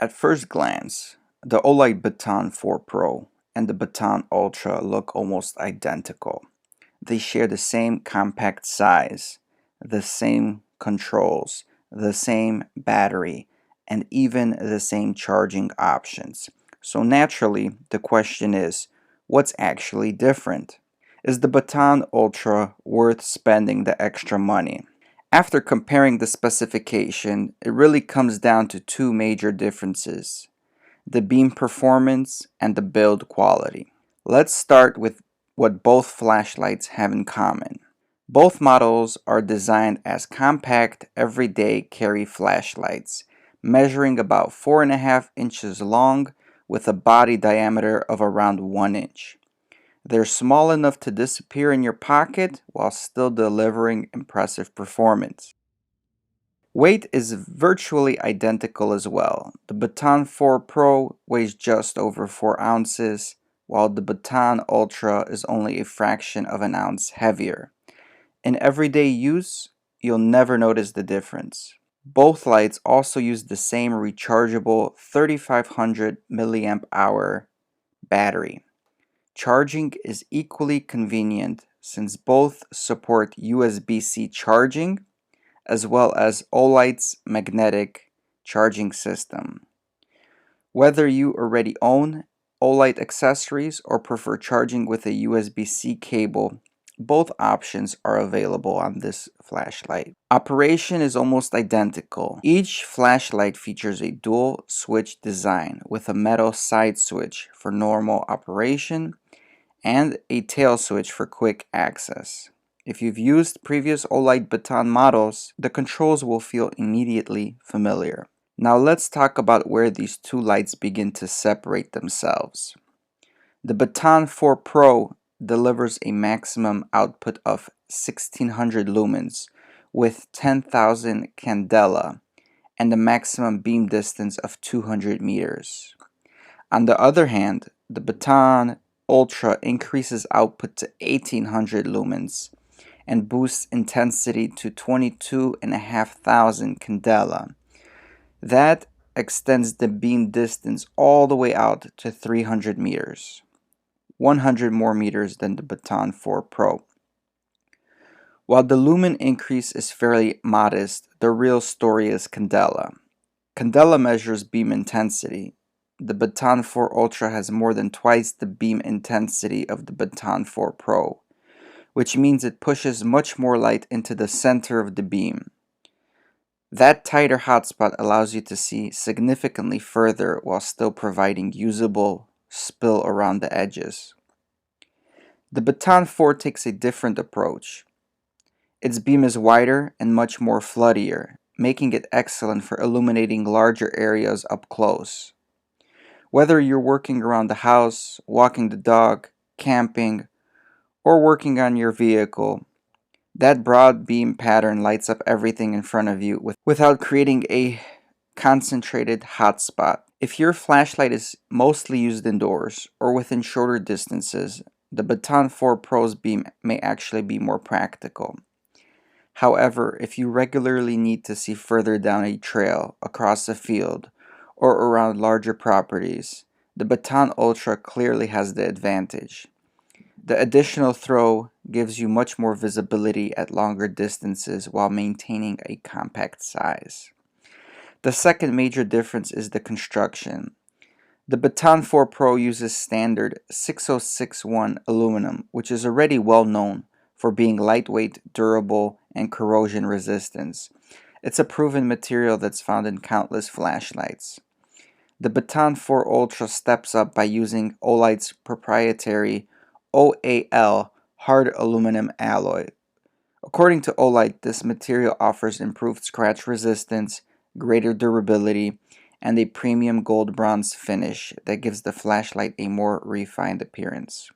At first glance, the Olight Baton 4 Pro and the Baton Ultra look almost identical. They share the same compact size, the same controls, the same battery, and even the same charging options. So naturally, the question is, what's actually different? Is the Baton Ultra worth spending the extra money? After comparing the specification, it really comes down to two major differences: the beam performance and the build quality. Let's start with what both flashlights have in common. Both models are designed as compact, everyday carry flashlights, measuring about 4.5 inches long with a body diameter of around 1 inch. They're small enough to disappear in your pocket while still delivering impressive performance. Weight is virtually identical as well. The Baton 4 Pro weighs just over 4 ounces, while the Baton Ultra is only a fraction of an ounce heavier. In everyday use, you'll never notice the difference. Both lights also use the same rechargeable 3500 milliamp hour battery. Charging is equally convenient since both support USB-C charging as well as Olight's magnetic charging system. Whether you already own Olight accessories or prefer charging with a USB-C cable, both options are available on this flashlight. Operation is almost identical. Each flashlight features a dual switch design with a metal side switch for normal operation and a tail switch for quick access. If you've used previous Olight Baton models, the controls will feel immediately familiar. Now let's talk about where these two lights begin to separate themselves. The Baton 4 Pro delivers a maximum output of 1600 lumens with 10,000 candela and a maximum beam distance of 200 meters. On the other hand, the Baton Ultra increases output to 1800 lumens and boosts intensity to 22,500 candela. That extends the beam distance all the way out to 300 meters, 100 more meters than the Baton 4 Pro. While the lumen increase is fairly modest, the real story is candela. Candela measures beam intensity. The Baton 4 Ultra has more than twice the beam intensity of the Baton 4 Pro, which means it pushes much more light into the center of the beam. That tighter hotspot allows you to see significantly further while still providing usable spill around the edges. The Baton 4 takes a different approach. Its beam is wider and much more floodier, making it excellent for illuminating larger areas up close. Whether you're working around the house, walking the dog, camping, or working on your vehicle, that broad beam pattern lights up everything in front of you without creating a concentrated hotspot. If your flashlight is mostly used indoors or within shorter distances, the Baton 4 Pro's beam may actually be more practical. However, if you regularly need to see further down a trail, across a field, or around larger properties, the Baton Ultra clearly has the advantage. The additional throw gives you much more visibility at longer distances while maintaining a compact size. The second major difference is the construction. The Baton 4 Pro uses standard 6061 aluminum, which is already well known for being lightweight, durable, and corrosion resistance. It's a proven material that's found in countless flashlights. The Baton 4 Ultra steps up by using Olight's proprietary OAL hard aluminum alloy. According to Olight, this material offers improved scratch resistance, greater durability, and a premium gold bronze finish that gives the flashlight a more refined appearance.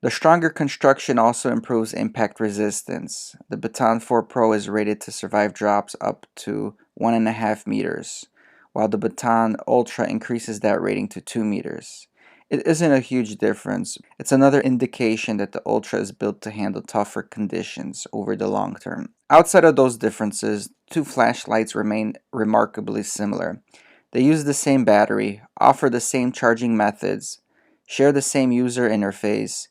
The stronger construction also improves impact resistance. The Baton 4 Pro is rated to survive drops up to 1.5 meters, while the Baton Ultra increases that rating to 2 meters. It isn't a huge difference. It's another indication that the Ultra is built to handle tougher conditions over the long term. Outside of those differences, two flashlights remain remarkably similar. They use the same battery, offer the same charging methods, share the same user interface,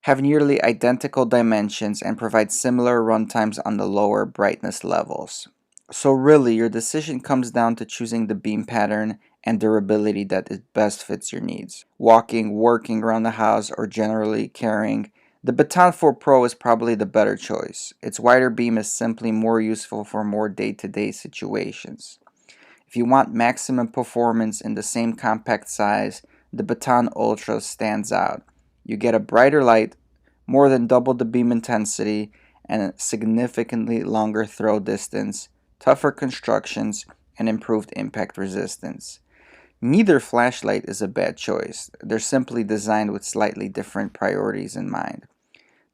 have nearly identical dimensions, and provide similar runtimes on the lower brightness levels. So really, your decision comes down to choosing the beam pattern and durability that best fits your needs. Walking, working around the house, or generally carrying, the Baton 4 Pro is probably the better choice. Its wider beam is simply more useful for more day-to-day situations. If you want maximum performance in the same compact size, the Baton Ultra stands out. You get a brighter light, more than double the beam intensity, and a significantly longer throw distance, tougher constructions, and improved impact resistance. Neither flashlight is a bad choice. They're simply designed with slightly different priorities in mind.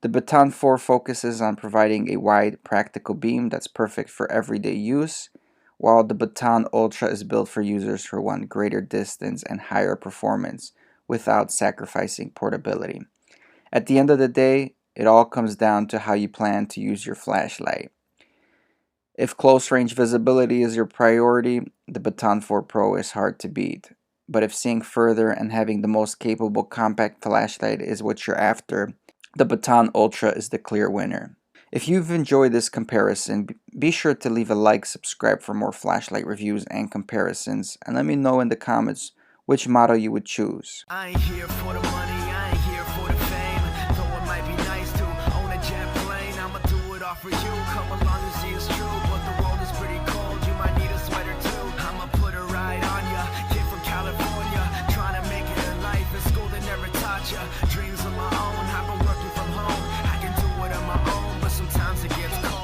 The Baton 4 focuses on providing a wide, practical beam that's perfect for everyday use, while the Baton Ultra is built for users who want greater distance and higher performance without sacrificing portability. At the end of the day, it all comes down to how you plan to use your flashlight. If close range visibility is your priority, the Baton 4 Pro is hard to beat. But if seeing further and having the most capable compact flashlight is what you're after, the Baton Ultra is the clear winner. If you've enjoyed this comparison, be sure to leave a like, subscribe for more flashlight reviews and comparisons, and let me know in the comments which model you would choose. I ain't here for the money.